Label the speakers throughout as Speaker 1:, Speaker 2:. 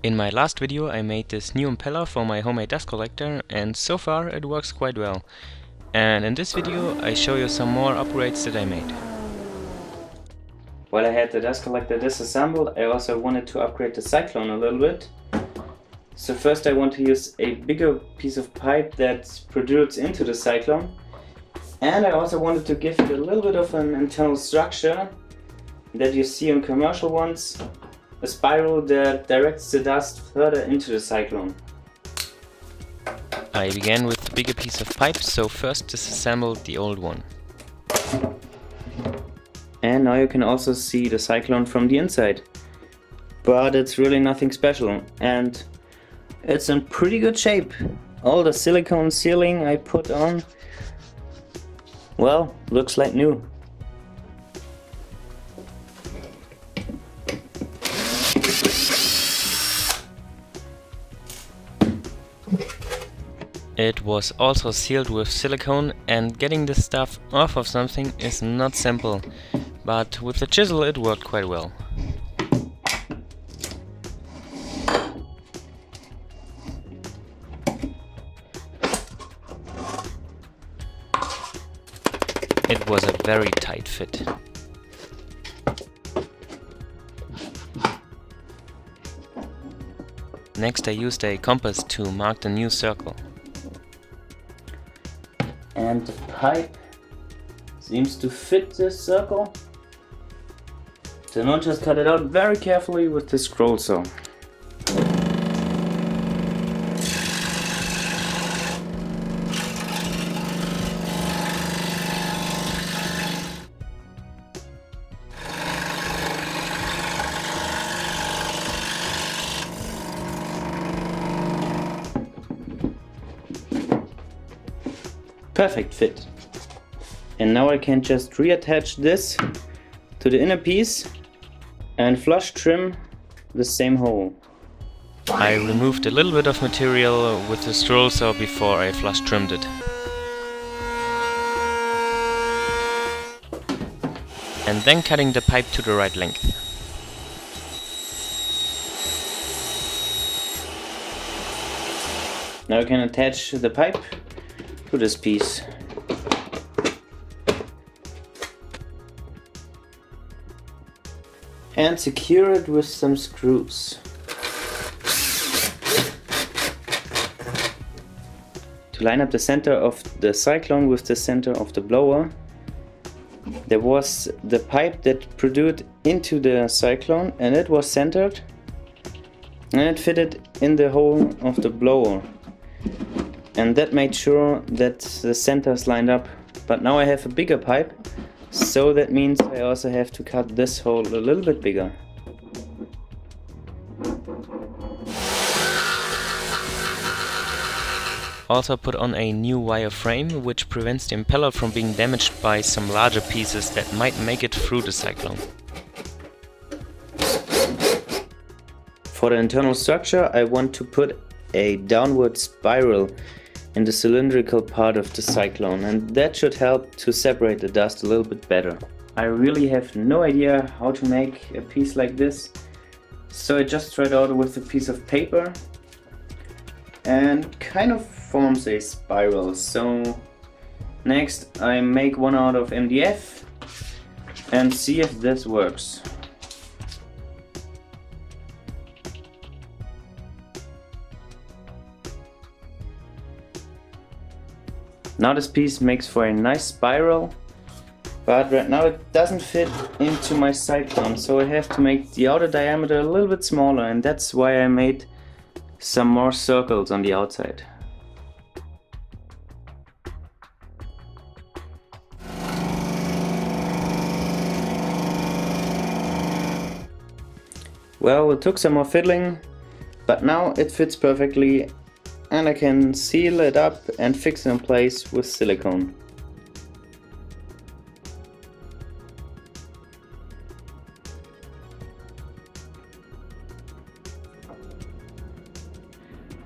Speaker 1: In my last video I made this new impeller for my homemade dust collector, and so far it works quite well. And in this video I show you some more upgrades that I made. While I had the dust collector disassembled, I also wanted to upgrade the cyclone a little bit. So first I want to use a bigger piece of pipe that protrudes into the cyclone. And I also wanted to give it a little bit of an internal structure that you see on commercial ones. A spiral that directs the dust further into the cyclone. I began with the bigger piece of pipe, so first disassembled the old one. And now you can also see the cyclone from the inside. But it's really nothing special, and it's in pretty good shape. All the silicone sealing I put on, well, looks like new. It was also sealed with silicone, and getting this stuff off of something is not simple, but with the chisel it worked quite well. It was a very tight fit. Next I used a compass to mark the new circle. And the pipe seems to fit this circle. So now just cut it out very carefully with the scroll saw. Perfect fit. And now I can just reattach this to the inner piece and flush trim the same hole. I removed a little bit of material with the scroll saw before I flush trimmed it. And then cutting the pipe to the right length. Now I can attach the pipe to this piece. And secure it with some screws. To line up the center of the cyclone with the center of the blower, there was the pipe that protruded into the cyclone, and it was centered and it fitted in the hole of the blower. And that made sure that the centers lined up. But now I have a bigger pipe, so that means I also have to cut this hole a little bit bigger. Also put on a new wire frame, which prevents the impeller from being damaged by some larger pieces that might make it through the cyclone. For the internal structure I want to put a downward spiral in the cylindrical part of the cyclone, and that should help to separate the dust a little bit better. I really have no idea how to make a piece like this, so I just tried out with a piece of paper and kind of forms a spiral. So next I make one out of MDF and see if this works. Now this piece makes for a nice spiral, but right now it doesn't fit into my cyclone, so I have to make the outer diameter a little bit smaller, and that's why I made some more circles on the outside. Well, it took some more fiddling, but now it fits perfectly, and I can seal it up and fix it in place with silicone.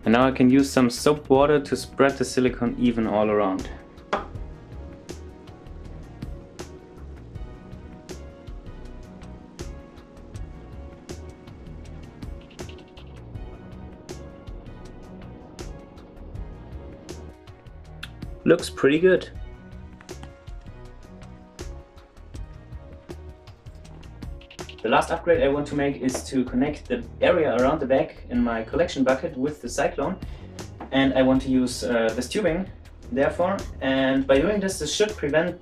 Speaker 1: And now I can use some soap water to spread the silicone even all around. Looks pretty good. The last upgrade I want to make is to connect the area around the bag in my collection bucket with the cyclone, and I want to use this tubing therefore, and by doing this should prevent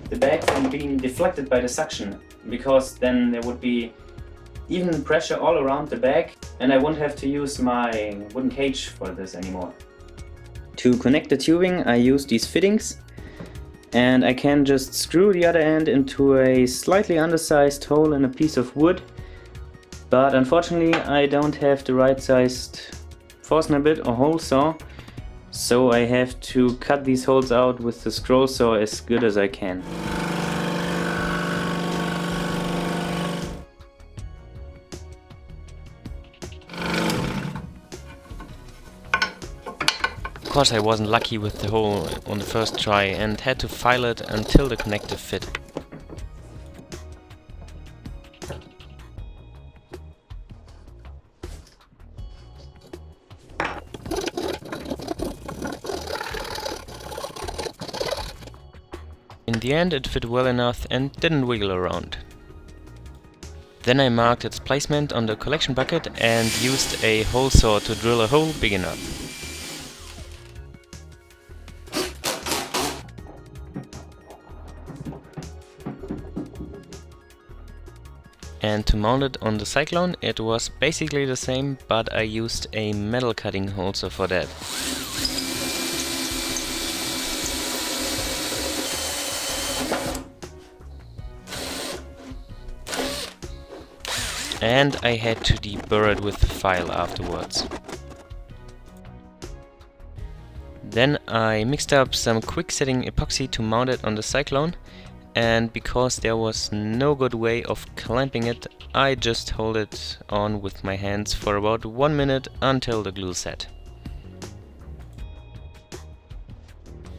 Speaker 1: the bag from being deflected by the suction, because then there would be even pressure all around the bag and I won't have to use my wooden cage for this anymore. To connect the tubing I use these fittings, and I can just screw the other end into a slightly undersized hole in a piece of wood, but unfortunately I don't have the right sized Forstner bit or hole saw, so I have to cut these holes out with the scroll saw as good as I can.
Speaker 2: Of course I wasn't lucky with the hole on the first try and had to file it until the connector fit. In the end it fit well enough and didn't wiggle around. Then I marked its placement on the collection bucket and used a hole saw to drill a hole big enough. And to mount it on the cyclone it was basically the same, but I used a metal cutting hole saw for that. And I had to deburr it with the file afterwards. Then I mixed up some quick setting epoxy to mount it on the cyclone, and because there was no good way of clamping it, I just hold it on with my hands for about 1 minute until the glue set.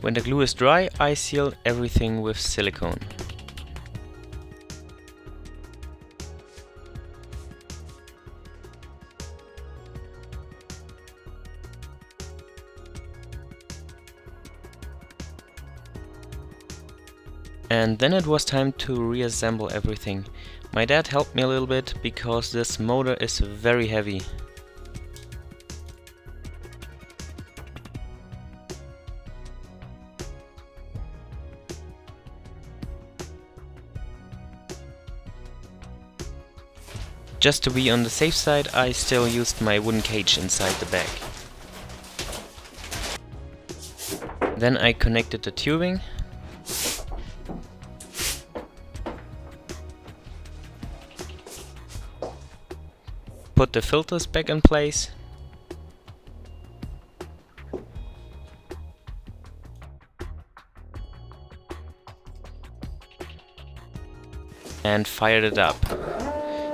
Speaker 2: When the glue is dry, I seal everything with silicone. And then it was time to reassemble everything. My dad helped me a little bit because this motor is very heavy. Just to be on the safe side, I still used my wooden cage inside the bag. Then I connected the tubing. Put the filters back in place. And fired it up.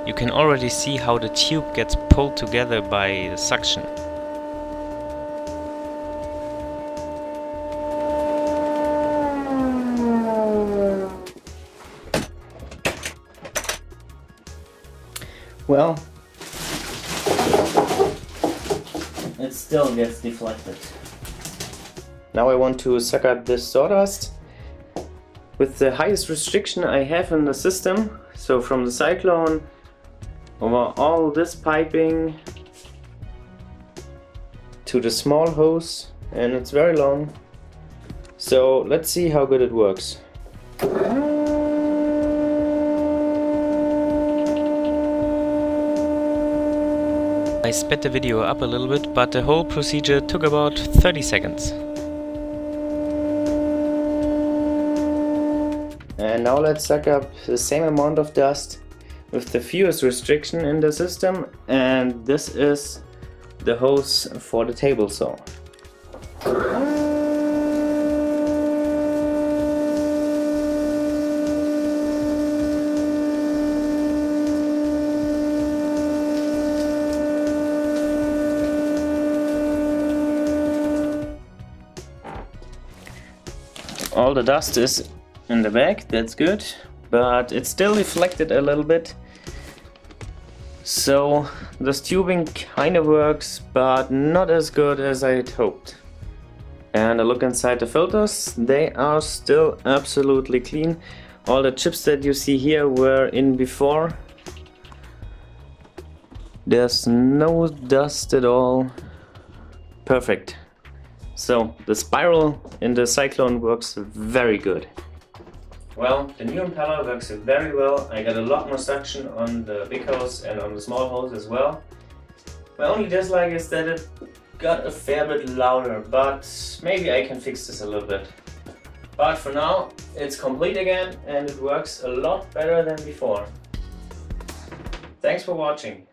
Speaker 2: You can already see how the tube gets pulled together by the suction.
Speaker 1: Well, it still gets deflected. Now I want to suck up this sawdust with the highest restriction I have in the system, so from the cyclone over all this piping to the small hose, and it's very long, so let's see how good it works.
Speaker 2: I sped the video up a little bit, but the whole procedure took about 30 seconds.
Speaker 1: And now let's suck up the same amount of dust with the fewest restriction in the system, and this is the hose for the table saw. All the dust is in the bag, that's good, but it's still deflected a little bit. So this tubing kind of works, but not as good as I had hoped. And a look inside the filters, they are still absolutely clean. All the chips that you see here were in before. There's no dust at all. Perfect. So the spiral in the Cyclone works very good. Well, the new impeller works very well. I got a lot more suction on the big hose and on the small hose as well. My only dislike is that it got a fair bit louder, but maybe I can fix this a little bit. But for now, it's complete again and it works a lot better than before. Thanks for watching.